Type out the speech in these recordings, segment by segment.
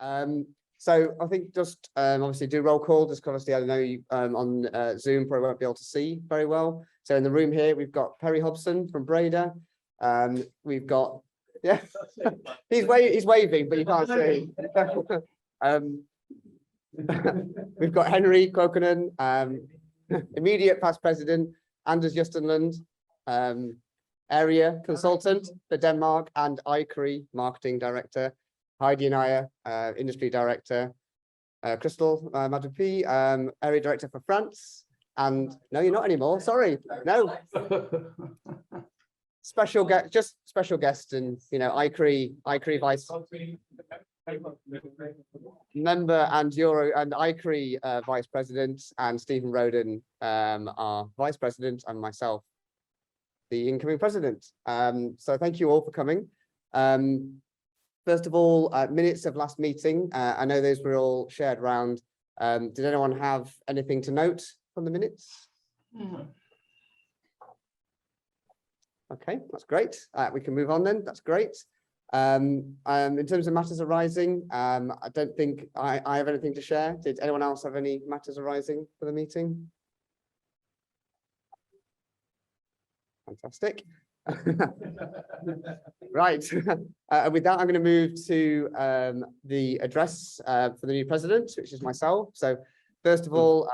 So I think just obviously do roll call, just obviously I know you on Zoom probably won't be able to see very well. So in the room here, we've got Perry Hobson from Breda. We've got, yeah, he's waving, but you can't see. We've got Henry Kokonen, immediate past president, Anders Justenlund, area consultant for Denmark, and EuroCHRIE marketing director, Heidi Naya, industry director, Crystal Madupi, area director for France. And no, you're not anymore. Sorry, no. Special guest, just special guest, and EuroCHRIE vice member and EuroCHRIE vice president, and Stephen Roden, our vice president, and myself, the incoming president. So thank you all for coming. First of all, minutes of last meeting. I know those were all shared around. Did anyone have anything to note from the minutes? Okay, that's great. We can move on then. That's great. In terms of matters arising, I don't think I have anything to share. Did anyone else have any matters arising for the meeting? Fantastic. Right. With that, I'm going to move to the address for the new president, which is myself. So first of all,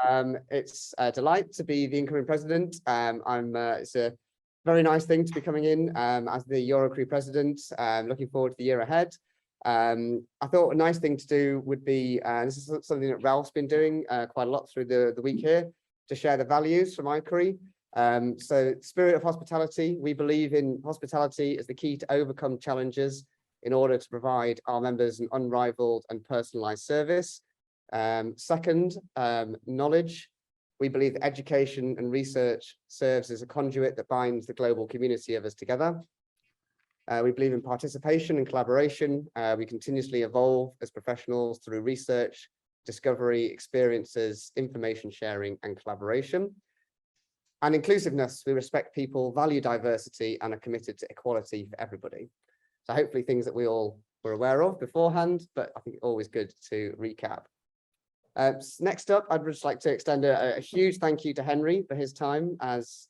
it's a delight to be the incoming president. It's a very nice thing to be coming in as the EuroCHRIE president. Looking forward to the year ahead. I thought a nice thing to do would be, this is something that Ralph's been doing quite a lot through the week here, to share the values from EuroCHRIE. So spirit of hospitality, we believe in hospitality as the key to overcome challenges in order to provide our members an unrivaled and personalized service. Second, knowledge. We believe that education and research serves as a conduit that binds the global community of us together. We believe in participation and collaboration. We continuously evolve as professionals through research, discovery, experiences, information sharing, and collaboration. And inclusiveness, we respect people, value diversity, and are committed to equality for everybody. So hopefully things that we all were aware of beforehand, but I think always good to recap. Next up, I'd just like to extend a huge thank you to Henry for his time as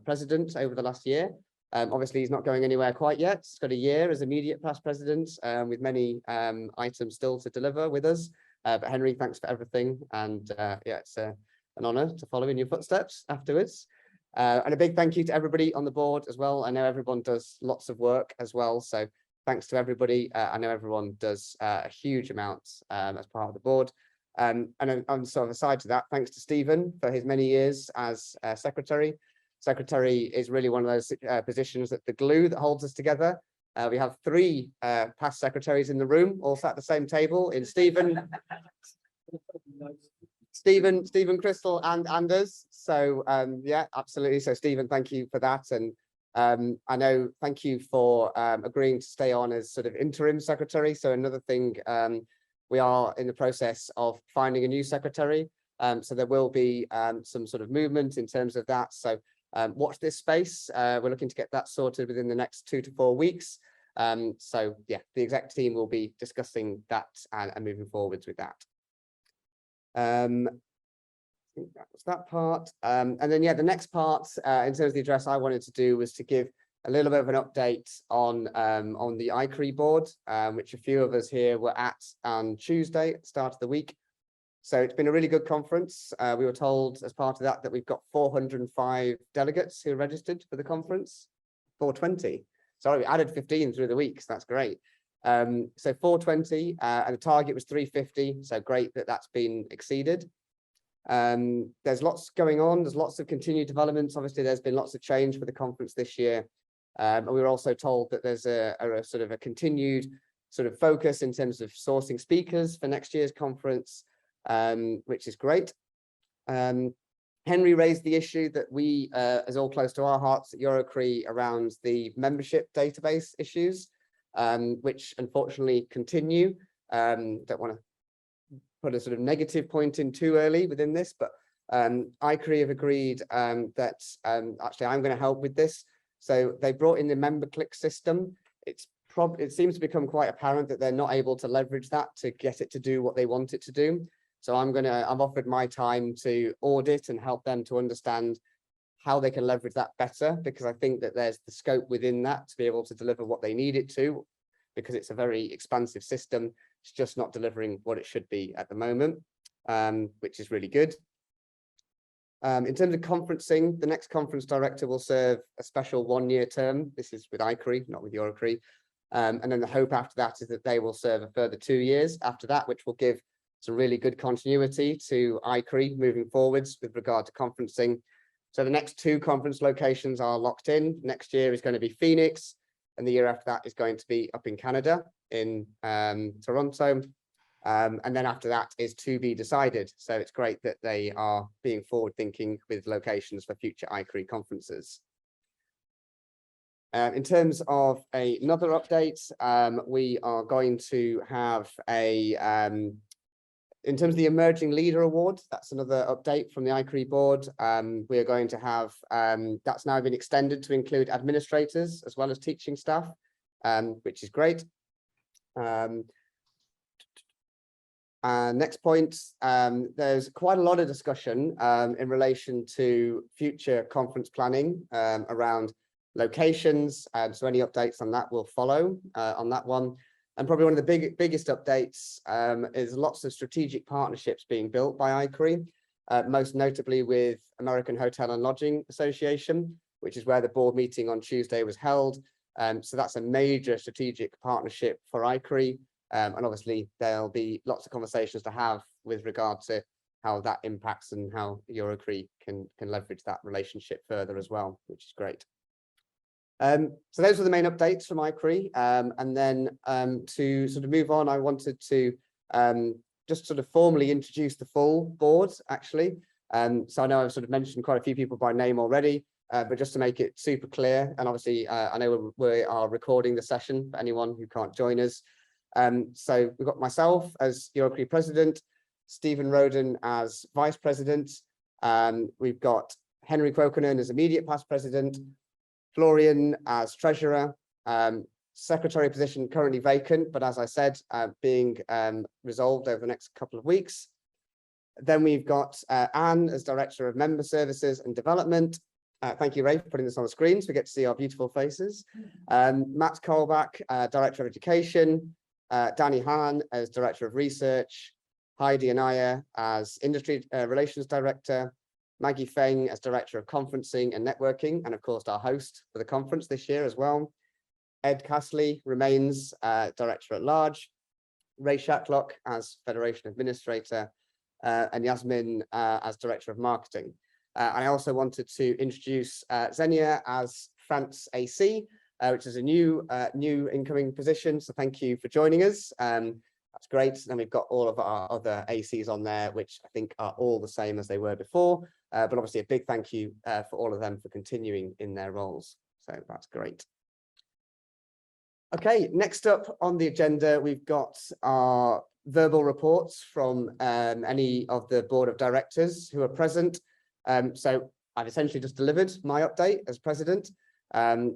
president over the last year. Obviously, he's not going anywhere quite yet. He's got a year as immediate past president with many items still to deliver with us. But Henry, thanks for everything. And yeah, it's an honor to follow in your footsteps afterwards. And a big thank you to everybody on the board as well. I know everyone does lots of work as well. So thanks to everybody. I know everyone does a huge amount as part of the board. And on sort of aside to that, thanks to Stephen for his many years as secretary. Secretary is really one of those positions that the glue that holds us together. We have three past secretaries in the room, all sat at the same table in Stephen, Crystal, and Anders. So yeah, absolutely. So Stephen, thank you for that. And I know, thank you for agreeing to stay on as sort of interim secretary. So another thing, we are in the process of finding a new secretary. So there will be some sort of movement in terms of that. So watch this space. We're looking to get that sorted within the next 2 to 4 weeks. So yeah, the exec team will be discussing that and moving forwards with that. I think that was that part. And then yeah, the next part in terms of the address I wanted to do was to give a little bit of an update on the EuroCHRIE board, which a few of us here were at on Tuesday at the start of the week. So it's been a really good conference. We were told as part of that we've got 405 delegates who are registered for the conference. 420. Sorry, we added 15 through the week, so that's great. So 420, and the target was 350. So great that that's been exceeded. There's lots going on. There's lots of continued developments. Obviously, there's been lots of change for the conference this year. And we were also told that there's a sort of a continued sort of focus in terms of sourcing speakers for next year's conference, which is great. Henry raised the issue that we, is all close to our hearts at EuroCHRIE around the membership database issues, which unfortunately continue. Don't want to put a sort of negative point in too early within this, but EuroCHRIE have agreed that actually I'm going to help with this. So they brought in the member click system. It's it seems to become quite apparent that they're not able to leverage that to get it to do what they want it to do. So I've offered my time to audit and help them to understand how they can leverage that better, because I think that there's the scope within that to be able to deliver what they need it to, because it's a very expansive system. It's just not delivering what it should be at the moment, which is really good. In terms of conferencing, the next conference director will serve a special 1-year term. This is with EuroCHRIE, not with EuroCHRIE. And then the hope after that is that they will serve a further 2 years after that, which will give some really good continuity to EuroCHRIE moving forwards with regard to conferencing. So the next 2 conference locations are locked in. Next year is going to be Phoenix, and the year after that is going to be up in Canada, in Toronto. And then after that is to be decided. So it's great that they are being forward thinking with locations for future EuroCHRIE conferences. In terms of another update, we are going to have in terms of the Emerging Leader Award, that's another update from the EuroCHRIE board. We are going to have, that's now been extended to include administrators as well as teaching staff, which is great. Next point, there's quite a lot of discussion in relation to future conference planning around locations. So any updates on that will follow on that one. And probably one of the biggest updates is lots of strategic partnerships being built by EuroCHRIE, most notably with American Hotel and Lodging Association, which is where the board meeting on Tuesday was held. So that's a major strategic partnership for EuroCHRIE. And obviously there'll be lots of conversations to have with regard to how that impacts and how EuroCHRIE can leverage that relationship further as well, which is great. So those were the main updates from EuroCHRIE. And then to sort of move on, I wanted to just sort of formally introduce the full board, actually. So I know I've sort of mentioned quite a few people by name already, but just to make it super clear, and obviously I know we are recording the session for anyone who can't join us. So we've got myself as EuroCHRIE President, Stephen Roden as Vice President. We've got Henry Quokenen as Immediate Past President, Florian as Treasurer, Secretary position currently vacant, but as I said, being resolved over the next couple of weeks. Then we've got Anne as Director of Member Services and Development. Thank you, Ray, for putting this on the screen so we get to see our beautiful faces. Matt Colback, Director of Education, Danny Hahn as Director of Research, Heidi Anaya as Industry Relations Director, Maggie Feng as Director of Conferencing and Networking, and of course our host for the conference this year as well. Ed Castley remains Director at Large, Ray Shatlock as Federation Administrator, and Yasmin as Director of Marketing. And I also wanted to introduce Xenia as France AC, which is a new incoming position. So thank you for joining us. That's great. And we've got all of our other ACs on there, which I think are all the same as they were before. But obviously a big thank you for all of them for continuing in their roles. So that's great. Okay, next up on the agenda, we've got our verbal reports from any of the board of directors who are present. So I've essentially just delivered my update as president.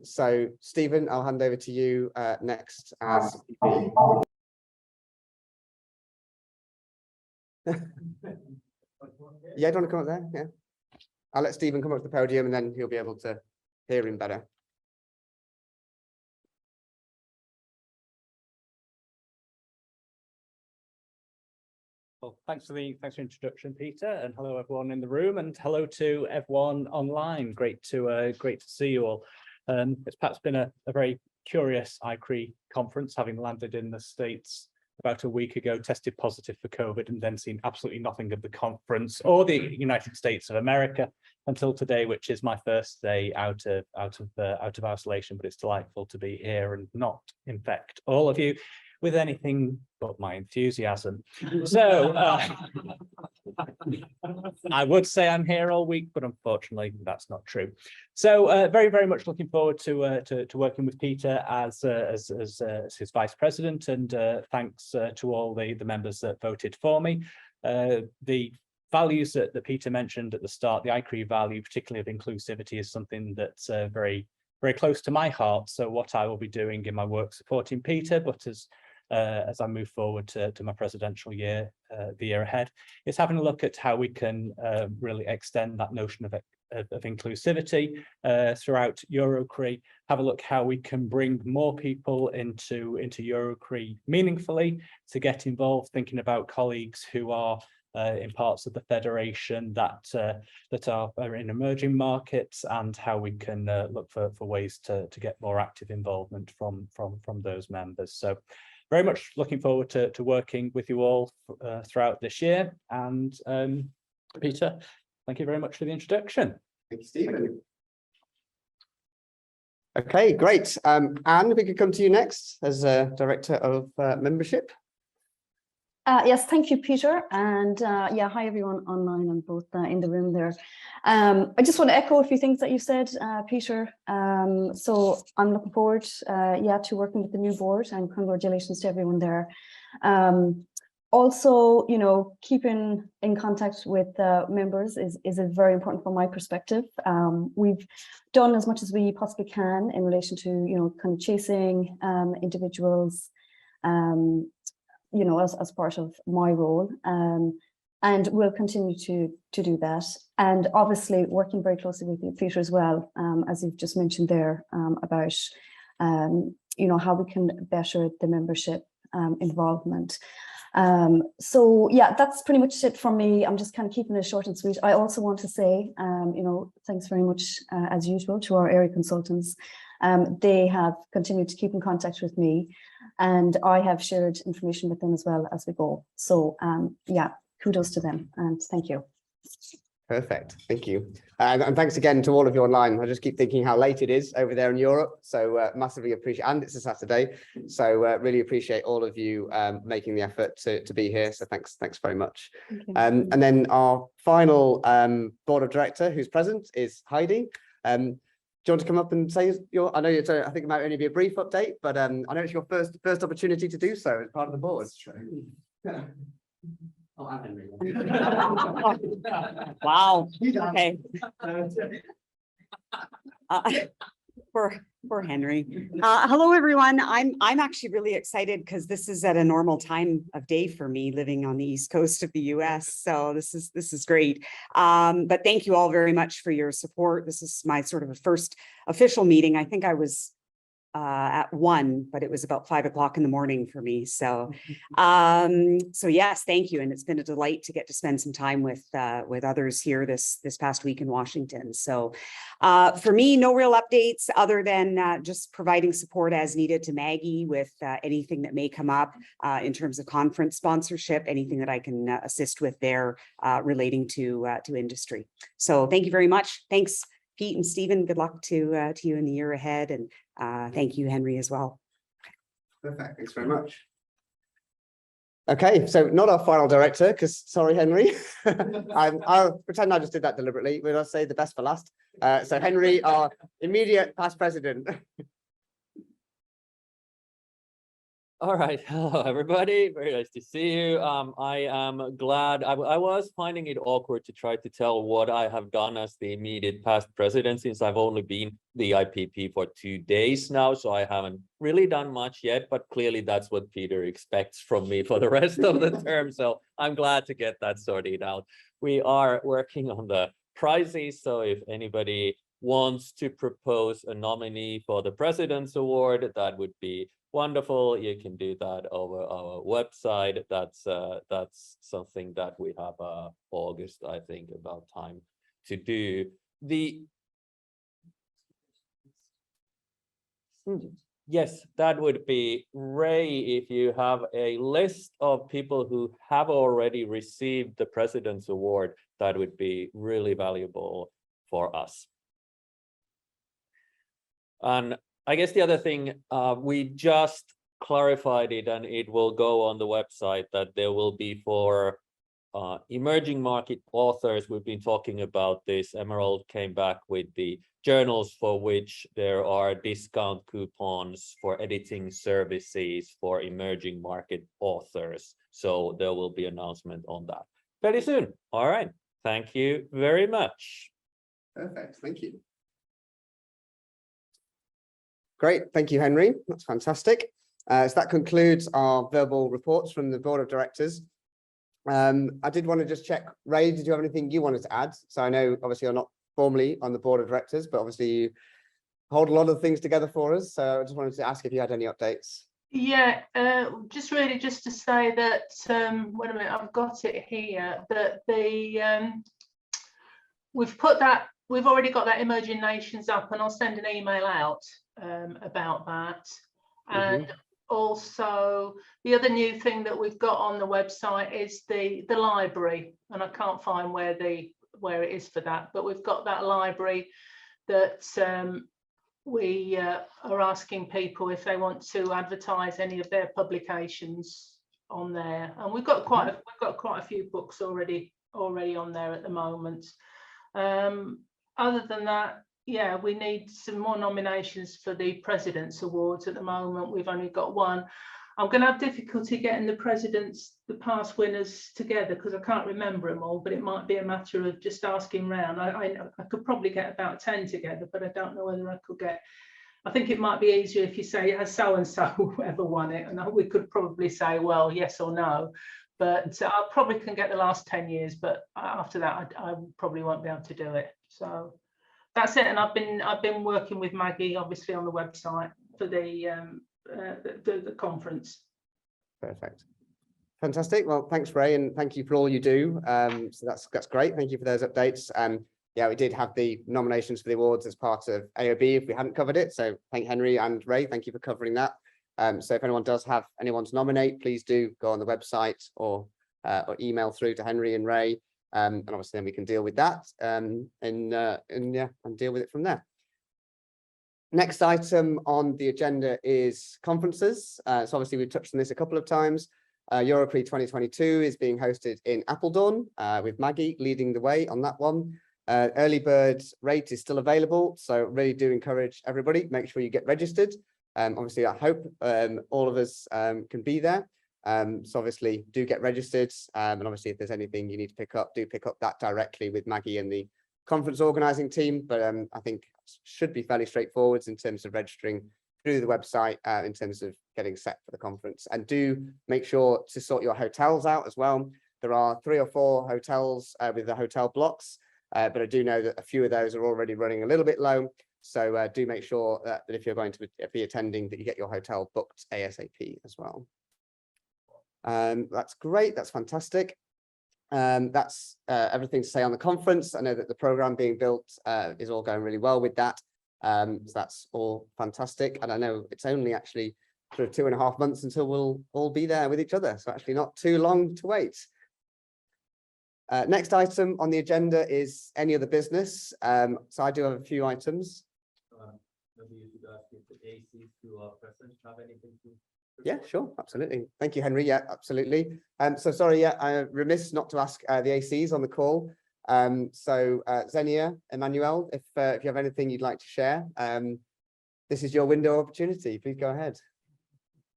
So Stephen, I'll hand over to you next as VP. Yeah, do you want to come up there? Yeah. I'll let Stephen come up to the podium and then he'll be able to hear him better. Well, thanks for the introduction, Peter, and hello everyone in the room, and hello to everyone online. Great to see you all. It's perhaps been a very curious EuroCHRIE conference, having landed in the States about a week ago, tested positive for COVID, and then seen absolutely nothing of the conference or the United States of America until today, which is my first day out of isolation. But it's delightful to be here and not infect all of you with anything but my enthusiasm. So I would say I'm here all week, but unfortunately that's not true. So very much looking forward to working with Peter as his vice president, and thanks to all the members that voted for me. The values that Peter mentioned at the start, the EuroCHRIE value, particularly of inclusivity, is something that's very very close to my heart. So what I will be doing in my work supporting Peter, but as I move forward to my presidential year, the year ahead, is having a look at how we can really extend that notion of inclusivity throughout EuroCHRIE, have a look how we can bring more people into EuroCHRIE meaningfully, to get involved, thinking about colleagues who are in parts of the federation that are in emerging markets, and how we can look for ways to get more active involvement from those members. So very much looking forward to working with you all throughout this year. And Peter, thank you very much for the introduction. Thank you, Stephen. Okay, great. Anne, we could come to you next as Director of Membership. Yes, thank you, Peter. And yeah, hi, everyone online and both in the room there. I just want to echo a few things that you said, Peter. So I'm looking forward, yeah, to working with the new board, and congratulations to everyone there. Also, you know, keeping in contact with members is very important from my perspective. We've done as much as we possibly can in relation to, you know, kind of chasing individuals, you know, as part of my role, and we'll continue to do that. And obviously working very closely with you, Peter, as well, as you've just mentioned there, about, you know, how we can better the membership involvement. So yeah, that's pretty much it from me. I'm just kind of keeping it short and sweet. I also want to say, you know, thanks very much, as usual, to our area consultants. They have continued to keep in contact with me, and I have shared information with them as well as we go. So yeah, kudos to them, and thank you. Perfect, thank you. And thanks again to all of you online. I just keep thinking how late it is over there in Europe. So massively appreciate, and it's a Saturday. So really appreciate all of you making the effort to be here. So thanks very much. And then our final board of director who's present is Heidi. Do you want to come up and say your, I know it's I think it might only be a brief update, but I know it's your first opportunity to do so as part of the board. Yeah. Oh, I'm Henry. Wow. Okay. Poor Henry. Hello, everyone. I'm actually really excited because this is at a normal time of day for me, living on the East Coast of the US. So this is great. But thank you all very much for your support. This is my sort of a first official meeting. I think I was at 1, but it was about 5 o'clock in the morning for me. So, so yes, thank you. And it's been a delight to get to spend some time with others here this past week in Washington. So for me, no real updates other than just providing support as needed to Maggie with anything that may come up in terms of conference sponsorship, anything that I can assist with there relating to industry. So thank you very much. Thanks, Pete and Stephen. Good luck to you in the year ahead. And thank you, Henry, as well. Perfect. Thanks very much. Okay, so not our final director, because sorry, Henry. I'll pretend I just did that deliberately. We'll say the best for last. So Henry, our immediate past president. All right, hello everybody, very nice to see you. I am glad, I was finding it awkward to try to tell what I have done as the immediate past president, since I've only been the IPP for 2 days now, so I haven't really done much yet, but clearly that's what Peter expects from me for the rest of the term, so I'm glad to get that sorted out. We are working on the prizes, so if anybody wants to propose a nominee for the President's Award, that would be wonderful. You can do that over our website. That's something that we have August, I think, about time to do. Yes, that would be Ray. If you have a list of people who have already received the President's Award, that would be really valuable for us. And I guess the other thing, we just clarified it, and it will go on the website, that there will be for emerging market authors. We've been talking about this. Emerald came back with the journals for which there are discount coupons for editing services for emerging market authors. So there will be an announcement on that very soon. All right. Thank you very much. Perfect. Thank you. Great, thank you, Henry. That's fantastic. So that concludes our verbal reports from the Board of Directors. I did want to just check, Ray, did you have anything you wanted to add? So I know obviously you're not formally on the Board of Directors, but obviously you hold a lot of things together for us. So I just wanted to ask if you had any updates. Yeah, just to say that, wait a minute, I've got it here, that we've already got that Emerging Nations up, and I'll send an email out about that. And also the other new thing that we've got on the website is the library, and I can't find where it is for that, but we've got that library that we are asking people if they want to advertise any of their publications on there, and we've got quite a few books already on there at the moment. Other than that, yeah, we need some more nominations for the President's Awards. At the moment, we've only got one. I'm going to have difficulty getting the past winners together because I can't remember them all, but it might be a matter of just asking round. I could probably get about 10 together, but I don't know whether I could get. I think it might be easier if you say, has so-and-so ever won it? And we could probably say, well, yes or no. But I probably can get the last 10 years, but after that, I probably won't be able to do it. So that's it. And I've been working with Maggie, obviously, on the website for the conference. Perfect. Fantastic. Well, thanks, Ray, and thank you for all you do. So that's great. Thank you for those updates. Yeah, we did have the nominations for the awards as part of AOB if we hadn't covered it. So thank Henry and Ray. Thank you for covering that. So if anyone does have anyone to nominate, please do go on the website or email through to Henry and Ray. And obviously then we can deal with that and deal with it from there. Next item on the agenda is conferences. So obviously we've touched on this a couple of times. EuroCHRIE 2022 is being hosted in Appledorn with Maggie leading the way on that one. Early bird rate is still available, so really do encourage everybody, make sure you get registered. Obviously, I hope all of us can be there. So obviously do get registered. And obviously, if there's anything you need to pick up, do pick up that directly with Maggie and the conference organizing team. But I think should be fairly straightforward in terms of registering through the website in terms of getting set for the conference. And do make sure to sort your hotels out as well. There are 3 or 4 hotels with the hotel blocks, but I do know that a few of those are already running a little bit low. So do make sure that if you're going to be attending, that you get your hotel booked ASAP as well. That's great. That's fantastic. That's everything to say on the conference. I know that the program being built is all going really well with that. So that's all fantastic. And I know it's only actually sort of 2.5 months until we'll all be there with each other. So actually not too long to wait. Next item on the agenda is any other business. So I do have a few items. Maybe you should ask if the ACs who are present have anything to. Yeah, sure, absolutely. Thank you, Henry. Yeah, absolutely. So sorry, yeah, I'm remiss not to ask the ACs on the call. So Xenia, Emmanuel, if you have anything you'd like to share, this is your window of opportunity. Please go ahead.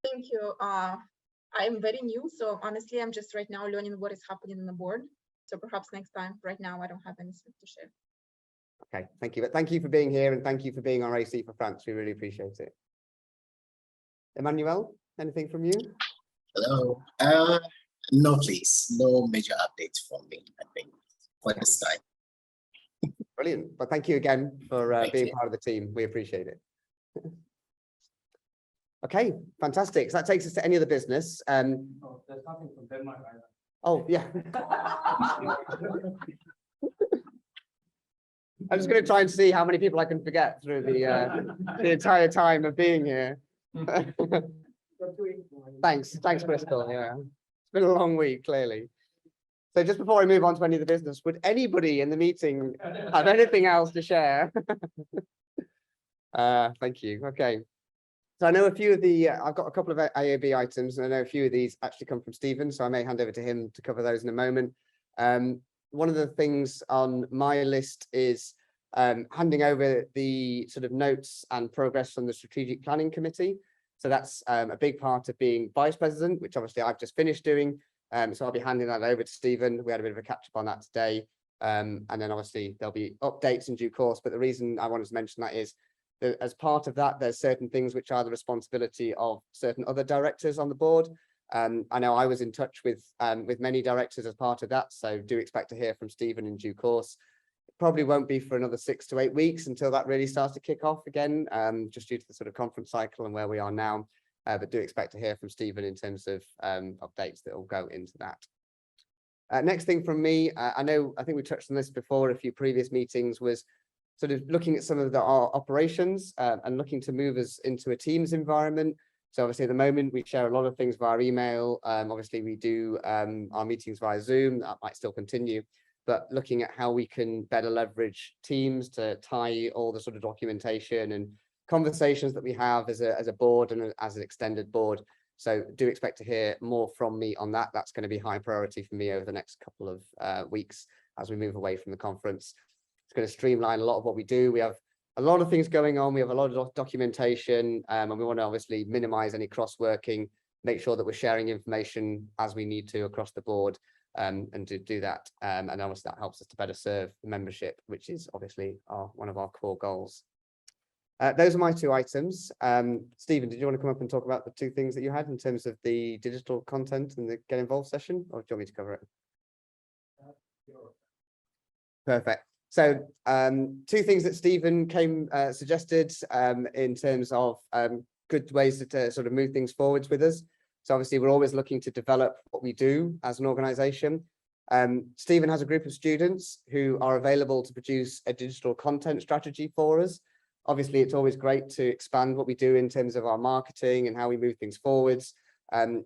Thank you. I'm very new, so honestly, I'm just right now learning what is happening on the board. So perhaps next time. Right now, I don't have anything to share. Okay, thank you. But thank you for being here and thank you for being our AC for France. We really appreciate it. Emmanuel, anything from you? Hello. No, please. No major updates from me, I think, for this time. Brilliant. Well, thank you again for being part of the team. We appreciate it. Okay, fantastic. So that takes us to any other business. Oh, there's nothing from Denmark either. Oh, yeah. I'm just going to try and see how many people I can forget through the entire time of being here. Thanks, Bristol. Yeah, it's been a long week, clearly. So just before I move on to any of the business, would anybody in the meeting have anything else to share? Thank you. Okay. So I know a few of the, I've got a couple of AOB items, and I know a few of these actually come from Stephen, so I may hand over to him to cover those in a moment. One of the things on my list is handing over the sort of notes and progress from the Strategic Planning Committee. So that's a big part of being Vice President, which obviously I've just finished doing. So I'll be handing that over to Stephen. We had a bit of a catch up on that today. And then obviously there'll be updates in due course. But the reason I wanted to mention that is As part of that, there's certain things which are the responsibility of certain other directors on the board. I know I was in touch with many directors as part of that, so do expect to hear from Stephen in due course. It probably won't be for another 6 to 8 weeks until that really starts to kick off again, just due to the sort of conference cycle and where we are now. But do expect to hear from Stephen in terms of updates that will go into that. Next thing from me, I think we touched on this before a few previous meetings, was sort of looking at some of our operations and looking to move us into a Teams environment. So obviously at the moment we share a lot of things via email. Obviously we do our meetings via Zoom, that might still continue, but looking at how we can better leverage Teams to tie all the sort of documentation and conversations that we have as a board and as an extended board. So do expect to hear more from me on that. That's going to be high priority for me over the next couple of weeks as we move away from the conference. It's going to streamline a lot of what we do. We have a lot of things going on. We have a lot of documentation, and we want to obviously minimize any cross-working, make sure that we're sharing information as we need to across the board, and to do that. And obviously that helps us to better serve the membership, which is obviously one of our core goals. Those are my 2 items. Stephen, did you want to come up and talk about the 2 things that you had in terms of the digital content and the Get Involved session, or do you want me to cover it? Perfect. So 2 things that Stephen suggested in terms of good ways to sort of move things forwards with us. So obviously we're always looking to develop what we do as an organization. Stephen has a group of students who are available to produce a digital content strategy for us. Obviously, it's always great to expand what we do in terms of our marketing and how we move things forwards.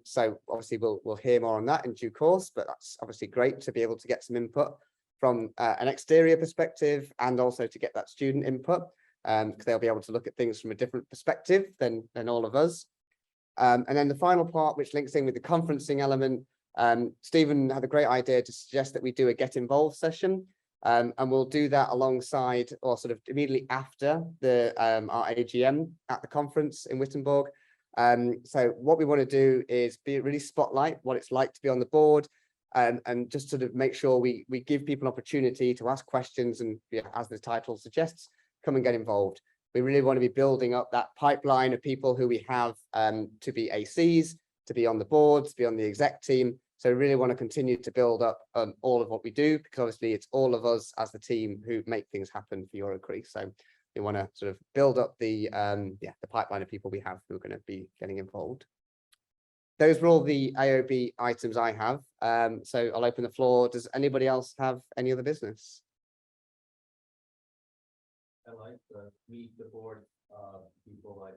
So obviously we'll hear more on that in due course, but that's obviously great to be able to get some input from an exterior perspective and also to get that student input, because they'll be able to look at things from a different perspective than all of us. And then the final part, which links in with the conferencing element, Stephen had a great idea to suggest that we do a Get Involved session. And we'll do that alongside or sort of immediately after our AGM at the conference in Wittenberg. So what we want to do is really spotlight what it's like to be on the board, and just sort of make sure we give people an opportunity to ask questions and, as the title suggests, come and get involved. We really want to be building up that pipeline of people who we have to be ACs, to be on the board, to be on the exec team. So we really want to continue to build up all of what we do, because obviously it's all of us as the team who make things happen for EuroCHRIE. So we want to sort of build up the pipeline of people we have who are going to be getting involved. Those were all the AOB items I have. So I'll open the floor. Does anybody else have any other business? I like to meet the board people.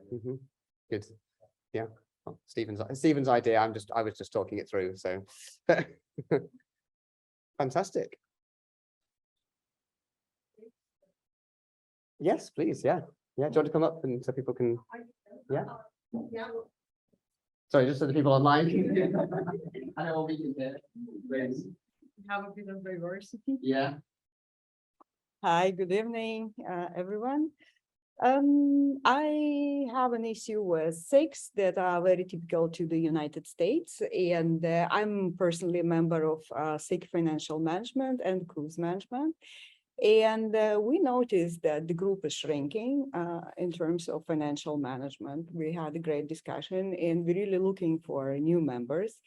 Good. Yeah. Oh, Stephen's idea. I was just talking it through. So fantastic. Yes, please. Yeah. Yeah. Do you want to come up and so people can? Yeah. Sorry, just so the people online. I know we can hear. Have a bit of diversity. Yeah. Hi, good evening, everyone. I have an issue with SICs that are very typical to the United States, and I'm personally a member of SIC Financial Management and Cruise Management. And we noticed that the group is shrinking in terms of financial management. We had a great discussion and we're really looking for new members.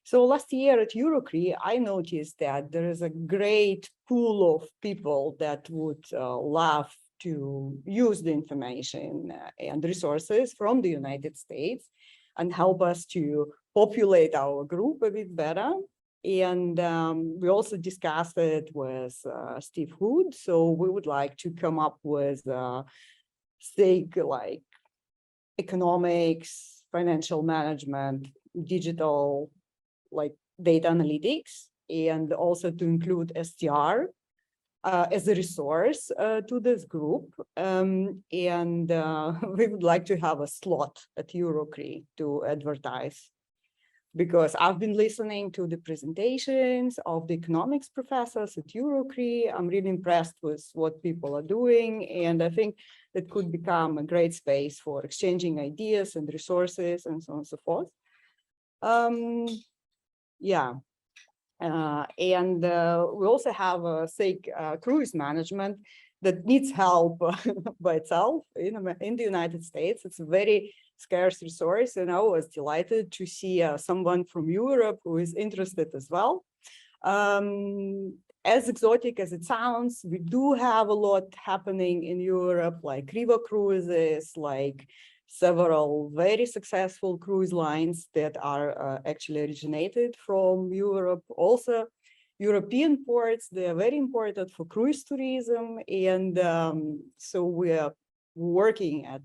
So last year at EuroCHRIE, I noticed that there is a great pool of people that would love to use the information and resources from the United States and help us to populate our group a bit better. And we also discussed it with Steve Hood. So we would like to come up with SIG like economics, financial management, digital, like data analytics, and also to include STR as a resource to this group. And we would like to have a slot at EuroCHRIE to advertise, because I've been listening to the presentations of the economics professors at EuroCHRIE. I'm really impressed with what people are doing, and I think that could become a great space for exchanging ideas and resources and so on and so forth. Yeah. And we also have a SIG cruise management that needs help by itself in the United States. It's a very scarce resource, and I was delighted to see someone from Europe who is interested as well. As exotic as it sounds, we do have a lot happening in Europe, like river cruises, like several very successful cruise lines that are actually originated from Europe. Also, European ports, they are very important for cruise tourism. And so we are working at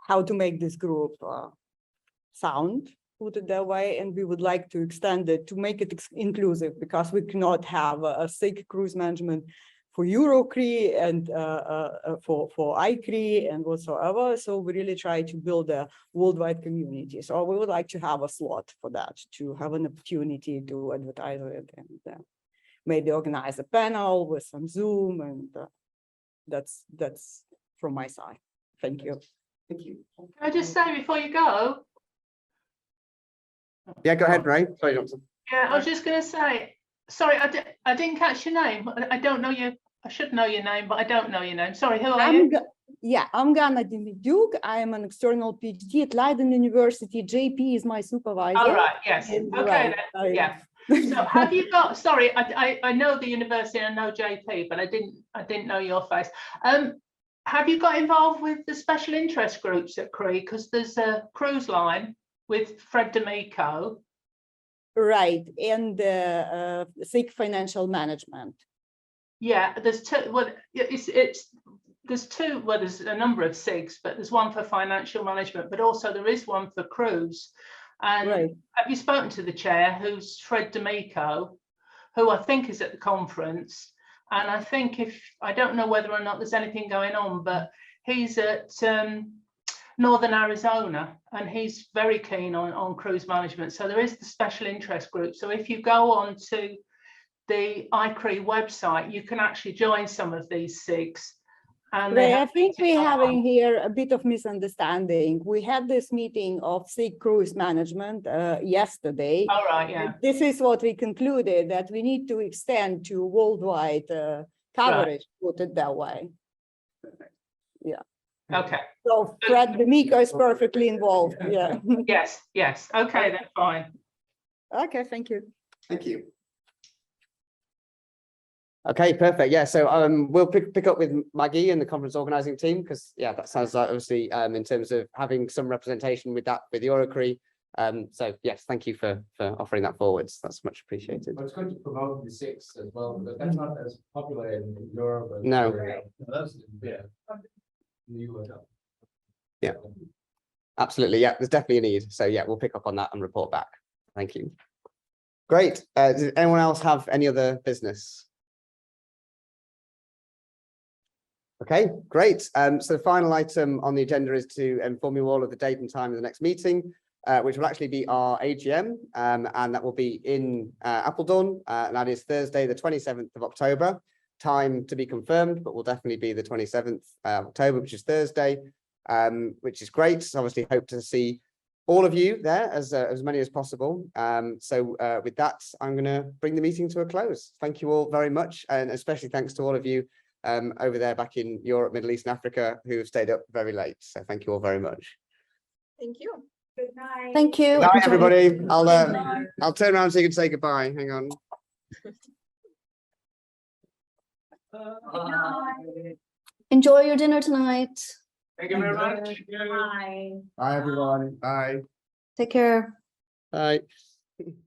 how to make this group sound, put it that way, and we would like to extend it to make it inclusive, because we cannot have a SIG cruise management for EuroCHRIE and for EuroCHRIE and whatsoever. So we really try to build a worldwide community. So we would like to have a slot for that, to have an opportunity to advertise it, and maybe organize a panel with some Zoom, and that's from my side. Thank you. Thank you. Can I just say before you go? Yeah, go ahead, Ray. Sorry, Johnson. Yeah, I was just going to say, sorry, I didn't catch your name. I don't know you. I should know your name, but I don't know your name. Sorry, who are you? I'm Gana Demiduk. I am an external PhD at Leiden University. JP is my supervisor. All right, yes. And Okay, then, yeah. So have you got, sorry, I know the university, I know JP, but I didn't know your face. Have you got involved with the special interest groups at EuroCHRIE? Because there's a cruise line with Fred D'Amico. Right, and SIG financial management. Yeah, there's two. Well, there's two. Well, there's a number of SIGs, but there's one for financial management, but also there is one for cruise. And right. Have you spoken to the chair, who's Fred D'Amico, who I think is at the conference? And I think I don't know whether or not there's anything going on, but he's at Northern Arizona, and he's very keen on cruise management. So there is the special interest group. So if you go on to the EuroCHRIE website, you can actually join some of these SIGs. And right, I think we're having here a bit of misunderstanding. We had this meeting of SIG cruise management yesterday. All right, yeah. This is what we concluded, that we need to extend to worldwide coverage, put it that way. Yeah. Okay. So Fred D'Amico is perfectly involved. Yeah. Yes. Okay, then fine. Okay, thank you. Thank you. Okay, perfect. Yeah, so we'll pick up with Maggie and the conference organizing team, because yeah, that sounds like obviously in terms of having some representation with EuroCHRIE. So yes, thank you for offering that forwards. That's much appreciated. But it's good to promote the SIGs as well, because that's not as popular in Europe. No. Yeah, absolutely. Yeah, there's definitely a need. So yeah, we'll pick up on that and report back. Thank you. Great. Does anyone else have any other business? Okay, great. So the final item on the agenda is to inform you all of the date and time of the next meeting, which will actually be our AGM, and that will be in Apeldoorn, and that is Thursday, the 27th of October. Time to be confirmed, but will definitely be the 27th October, which is Thursday, which is great. So obviously hope to see all of you there, as many as possible. So with that, I'm going to bring the meeting to a close. Thank you all very much, and especially thanks to all of you over there back in Europe, Middle East, and Africa, who have stayed up very late. So thank you all very much. Thank you. Good night. Thank you. Good night, everybody. I'll turn around so you can say goodbye. Hang on. Enjoy your dinner tonight. Thank you very much. Bye. Bye, everyone. Bye. Take care. Bye.